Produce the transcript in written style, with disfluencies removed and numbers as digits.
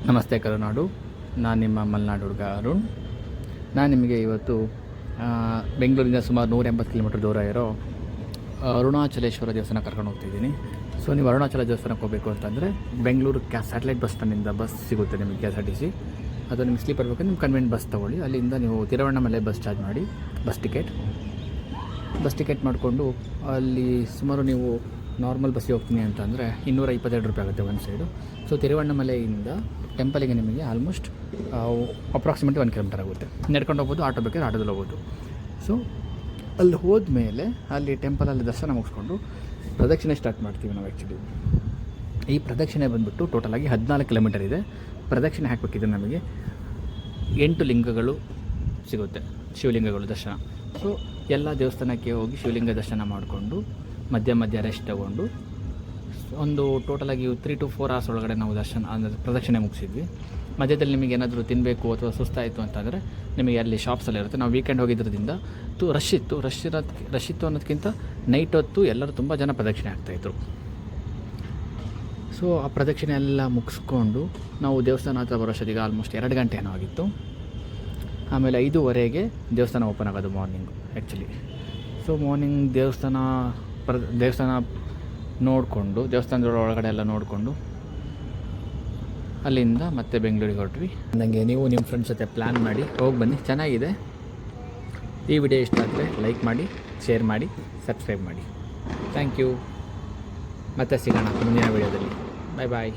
ನಮಸ್ತೆ ಕರುನಾಡು. ನಾನು ನಿಮ್ಮ ಮಲೆನಾಡು ಹುಡುಗ ಅರುಣ್. ನಾನು ನಿಮಗೆ ಇವತ್ತು ಬೆಂಗಳೂರಿಂದ ಸುಮಾರು 180 ಕಿಲೋಮೀಟರ್ ದೂರ ಇರೋ ಅರುಣಾಚಲೇಶ್ವರ ದೇವಸ್ಥಾನ ಕರ್ಕೊಂಡು ಹೋಗ್ತಿದ್ದೀನಿ. ಸೊ ನೀವು ಅರುಣಾಚಲ ದೇವಸ್ಥಾನಕ್ಕೆ ಹೋಗಬೇಕು ಅಂತಂದರೆ ಬೆಂಗಳೂರು ಸ್ಯಾಟಲೈಟ್ ಬಸ್ ಸ್ಟ್ಯಾಂಡಿಂದ ಬಸ್ ಸಿಗುತ್ತೆ ನಿಮಗೆ, KSRTC. ಅದು ನಿಮ್ಗೆ ಸ್ಲೀಪರ್ ಬೇಕು, ನಿಮ್ಮ ಕನ್ವೆಂಟ್ ಬಸ್ ತೊಗೊಳ್ಳಿ. ಅಲ್ಲಿಂದ ನೀವು ತಿರುವಣ್ಣಾಮಲೈ ಬಸ್ ಚಾರ್ಜ್ ಮಾಡಿ ಬಸ್ ಟಿಕೆಟ್ ಮಾಡಿಕೊಂಡು ಅಲ್ಲಿ ಸುಮಾರು ನೀವು ನಾರ್ಮಲ್ ಬಸ್ಸಿಗೆ ಹೋಗ್ತೀನಿ ಅಂತಂದರೆ 222 ರೂಪಾಯಿ ಆಗುತ್ತೆ ಒಂದು ಸೈಡು. ಸೊ ತಿರುವಣ್ಣಾಮಲೈಯಿಂದ ಟೆಂಪಲಿಗೆ ನಿಮಗೆ ಆಲ್ಮೋಸ್ಟ್ ಅಪ್ರಾಕ್ಸಿಮೇಟ್ಲಿ 1 ಕಿಲೋಮೀಟರ್ ಆಗುತ್ತೆ. ನಡ್ಕೊಂಡು ಹೋಗ್ಬೋದು, ಆಟೋ ಬೇಕಾದ್ರೆ ಆಟೋದಲ್ಲಿ ಹೋಗ್ಬೋದು. ಸೊ ಅಲ್ಲಿ ಹೋದ್ಮೇಲೆ ಅಲ್ಲಿ ಟೆಂಪಲಲ್ಲಿ ದರ್ಶನ ಮುಗಿಸ್ಕೊಂಡು ಪ್ರದಕ್ಷಿಣೆ ಸ್ಟಾರ್ಟ್ ಮಾಡ್ತೀವಿ ನಾವು. ಆ್ಯಕ್ಚುಲಿ ಈ ಪ್ರದಕ್ಷಿಣೆ ಬಂದುಬಿಟ್ಟು ಟೋಟಲಾಗಿ 14 ಕಿಲೋಮೀಟರ್ ಇದೆ. ಪ್ರದಕ್ಷಿಣೆ ಹಾಕಬೇಕಿದ್ರೆ ನಮಗೆ 8 ಲಿಂಗಗಳು ಸಿಗುತ್ತೆ, ಶಿವಲಿಂಗಗಳು ದರ್ಶನ. ಸೊ ಎಲ್ಲ ದೇವಸ್ಥಾನಕ್ಕೆ ಹೋಗಿ ಶಿವಲಿಂಗ ದರ್ಶನ ಮಾಡಿಕೊಂಡು ಮಧ್ಯ ರೆಸ್ಟ್ ತೊಗೊಂಡು ಒಂದು ಟೋಟಲಾಗಿ 3 to 4 hours ಒಳಗಡೆ ನಾವು ಪ್ರದಕ್ಷಿಣೆ ಮುಗಿಸಿದ್ವಿ. ಮಧ್ಯದಲ್ಲಿ ನಿಮಗೆ ಏನಾದರೂ ತಿನ್ನಬೇಕು ಅಥವಾ ಸುಸ್ತಾಯಿತು ಅಂತಂದರೆ ನಿಮಗೆ ಅಲ್ಲಿ ಶಾಪ್ಸಲ್ಲಿ ಇರುತ್ತೆ. ನಾವು ವೀಕೆಂಡ್ ಹೋಗಿದ್ದರಿಂದ ರಶ್ ಇತ್ತು ಅನ್ನೋದಕ್ಕಿಂತ ನೈಟ್ ಹೊತ್ತು ಎಲ್ಲರೂ ತುಂಬ ಜನ ಪ್ರದಕ್ಷಿಣೆ ಆಗ್ತಾಯಿದ್ರು. ಸೊ ಆ ಪ್ರದಕ್ಷಿಣೆ ಎಲ್ಲ ಮುಗಿಸ್ಕೊಂಡು ನಾವು ದೇವಸ್ಥಾನ ಹತ್ರ ಬರೋಷ್ಟೊತ್ತಿಗೆ ಆಲ್ಮೋಸ್ಟ್ 2 ಗಂಟೆ ಏನೋ ಆಗಿತ್ತು. ಆಮೇಲೆ 5:15ಗೆ ದೇವಸ್ಥಾನ ಓಪನ್ ಆಗೋದು ಮಾರ್ನಿಂಗು ಆ್ಯಕ್ಚುಲಿ. ಸೊ ಮಾರ್ನಿಂಗ್ ದೇವಸ್ಥಾನ ನೋಡಿಕೊಂಡು ದೇವಸ್ಥಾನದ ಒಳಗಡೆ ಎಲ್ಲ ನೋಡಿಕೊಂಡು ಅಲ್ಲಿಂದ ಮತ್ತೆ ಬೆಂಗಳೂರಿಗೆ ಹೊರಟ್ವಿ. ನನಗೆ ನೀವು ನಿಮ್ಮ ಫ್ರೆಂಡ್ಸ್ ಜೊತೆ ಪ್ಲ್ಯಾನ್ ಮಾಡಿ ಹೋಗಿ ಬನ್ನಿ, ಚೆನ್ನಾಗಿದೆ. ಈ ವಿಡಿಯೋ ಇಷ್ಟ ಆದರೆ ಲೈಕ್ ಮಾಡಿ, ಶೇರ್ ಮಾಡಿ, ಸಬ್ಸ್ಕ್ರೈಬ್ ಮಾಡಿ. Thank you. ಮತ್ತೆ ಸಿಗೋಣ ಮುಂದಿನ ವಿಡಿಯೋದಲ್ಲಿ. ಬಾಯ್ ಬಾಯ್.